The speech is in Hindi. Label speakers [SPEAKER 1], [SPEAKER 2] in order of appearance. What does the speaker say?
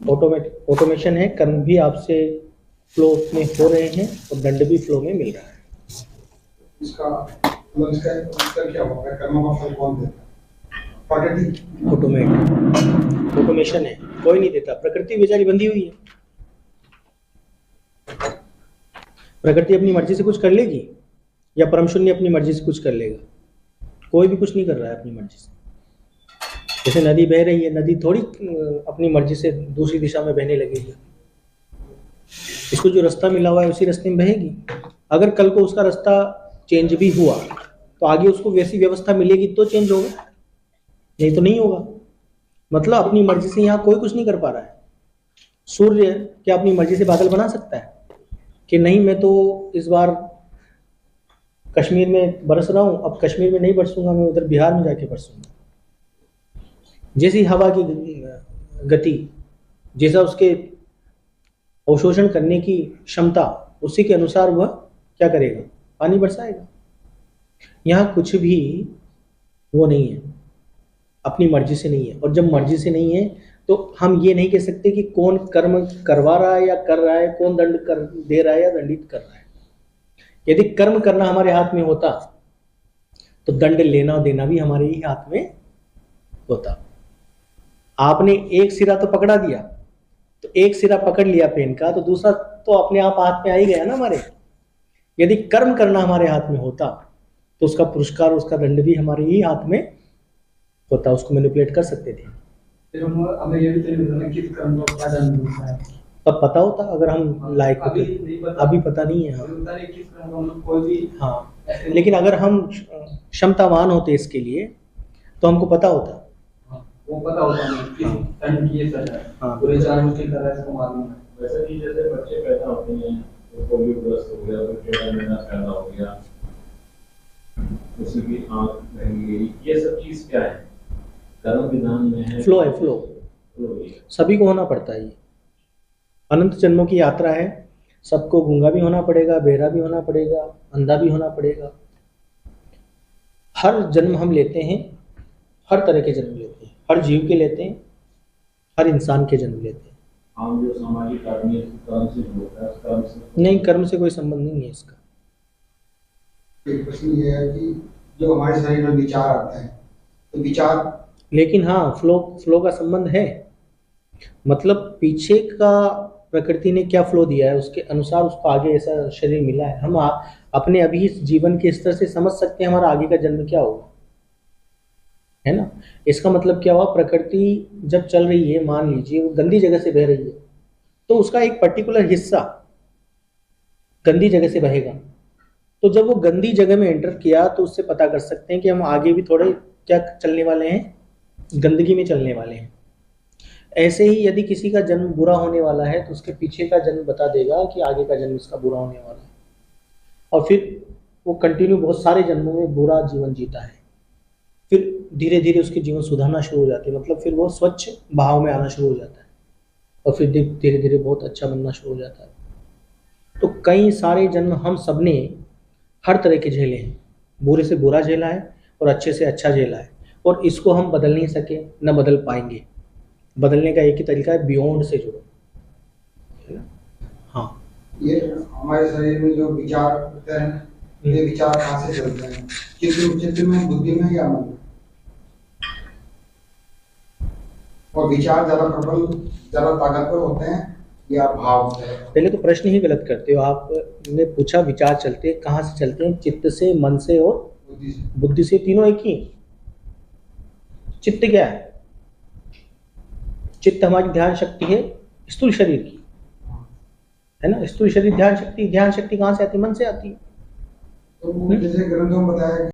[SPEAKER 1] ऑटोमेशन है, कर्म भी आपसे फ्लो में हो रहे हैं और दंड भी फ्लो में मिल रहा है।
[SPEAKER 2] इसका क्या होगा? कर्मों का फल कौन देता है? प्रकृति।
[SPEAKER 1] ऑटोमेशन है, कोई नहीं देता, प्रकृति बेचारी बंधी हुई है। प्रकृति अपनी मर्जी से कुछ कर लेगी या परम शून्य अपनी मर्जी से कुछ कर लेगा? कोई भी कुछ नहीं कर रहा है अपनी मर्जी से। जैसे नदी बह रही है, नदी थोड़ी अपनी मर्जी से दूसरी दिशा में बहने लगेगी। इसको जो रास्ता मिला हुआ है उसी रास्ते में बहेगी। अगर कल को उसका रास्ता चेंज भी हुआ तो आगे उसको वैसी व्यवस्था मिलेगी तो चेंज होगा, नहीं तो नहीं होगा। मतलब अपनी मर्जी से यहाँ कोई कुछ नहीं कर पा रहा है। सूर्य क्या अपनी मर्जी से बादल बना सकता है कि नहीं मैं तो इस बार कश्मीर में बरस रहा हूँ, अब कश्मीर में नहीं बरसूंगा, मैं उधर बिहार में जाके बरसूंगा? जैसी हवा की गति, जैसा उसके अवशोषण करने की क्षमता, उसी के अनुसार वह क्या करेगा? पानी बरसाएगा। यहाँ कुछ भी वो नहीं है, अपनी मर्जी से नहीं है। और जब मर्जी से नहीं है तो हम ये नहीं कह सकते कि कौन कर्म करवा रहा है या कर रहा है, कौन दंड कर दे रहा है या दंडित कर रहा है। यदि कर्म करना हमारे हाथ में होता तो दंड लेना और देना भी हमारे ही हाथ में होता। आपने एक सिरा तो पकड़ा दिया, तो एक सिरा पकड़ लिया पेन का, तो दूसरा तो अपने आप हाथ में आ ही गया ना हमारे। यदि कर्म करना हमारे हाथ में होता तो उसका पुरस्कार, उसका दंड भी हमारे ही हाथ में होता, उसको मैनिपुलेट कर सकते थे।
[SPEAKER 2] फिर हमें ये भी तो नहीं पता किस कर्म का क्या दंड मिलता है।
[SPEAKER 1] तब पता होता अगर हम लायक होते। अभी पता नहीं है।
[SPEAKER 2] किस कर्म का कोई भी।
[SPEAKER 1] हाँ, लेकिन अगर हम क्षमतावान होते इसके लिए तो हमको पता होता।
[SPEAKER 2] वो पता होता है कि दंड की ये सजा है, पूरे जानवर की तरह इसको मालूम है।
[SPEAKER 3] वैसे भी जैसे बच्चे पैदा होते हैं, पोलियो ग्रस्त हो गया, टेढ़ा मेढ़ा पैदा हो गया, उसकी आंख बहन गई, ये सब चीज क्या है? कर्म विधान में है,
[SPEAKER 1] फ्लो है, फ्लो सभी को होना पड़ता है। ये अनंत जन्मों की यात्रा है, सबको गूंगा भी होना पड़ेगा, बहरा भी होना पड़ेगा, अंधा भी होना पड़ेगा। हर जन्म हम लेते हैं, हर तरह के जन्म लेते हैं, हर जीव के लेते हैं, हर इंसान के जन्म लेते हैं।
[SPEAKER 3] हम जो सामाजिक आदमी कर्म से होता है, कर्म से
[SPEAKER 1] नहीं, कर्म से कोई संबंध नहीं है इसका।
[SPEAKER 2] एक प्रश्न ये है कि जो हमारे शरीर में विचार आता है तो विचार,
[SPEAKER 1] लेकिन हाँ, फ्लो का संबंध है। मतलब पीछे का प्रकृति ने क्या फ्लो दिया है उसके अनुसार उसको आगे ऐसा शरीर मिला है। हम अपने अभी इस जीवन के स्तर से समझ सकते हैं हमारा आगे का जन्म क्या होगा, है ना। इसका मतलब क्या हुआ? प्रकृति जब चल रही है, मान लीजिए वो गंदी जगह से बह रही है, तो उसका एक पर्टिकुलर हिस्सा गंदी जगह से बहेगा। तो जब वो गंदी जगह में एंटर किया तो उससे पता कर सकते हैं कि हम आगे भी थोड़े क्या चलने वाले हैं, गंदगी में चलने वाले हैं। ऐसे ही यदि किसी का जन्म बुरा होने वाला है तो उसके पीछे का जन्म बता देगा कि आगे का जन्म इसका बुरा होने वाला है। और फिर वो कंटिन्यू बहुत सारे जन्मों में बुरा जीवन जीता है, फिर धीरे धीरे उसके जीवन सुधरना शुरू हो जाते हैं। मतलब फिर वो स्वच्छ भाव में आना शुरू हो जाता है और फिर धीरे धीरे बहुत अच्छा बनना शुरू हो जाता है। तो कई सारे जन्म हम सबने हर तरह के झेले हैं, बुरे से बुरा झेला है और अच्छे से अच्छा झेला है, और इसको हम बदल नहीं सके, न बदल पाएंगे। बदलने का एक ही तरीका है, बियॉन्ड से जुड़ो, है ना। हाँ,
[SPEAKER 2] ये हमारे शरीर में जो विचार होते हैं, ये विचार कहाँ से चलते हैं? चित्त में, बुद्धि में या मन में? और विचार ज्यादा प्रबल, ज्यादा ताकतवर होते हैं या भाव से?
[SPEAKER 1] पहले तो प्रश्न ही गलत करते हो। आपने पूछा विचार चलते हैं, कहाँ से चलते हैं? चित्त से, मन से और बुद्धि से। तीनों एक ही। चित्त क्या है? चित्त हमारी ध्यान शक्ति है स्थूल शरीर की, है ना। स्थूल शरीर ध्यान शक्ति, ध्यान शक्ति कहाँ से आती है? मन से आती है।
[SPEAKER 2] तो जैसे ग्रंथों में बताया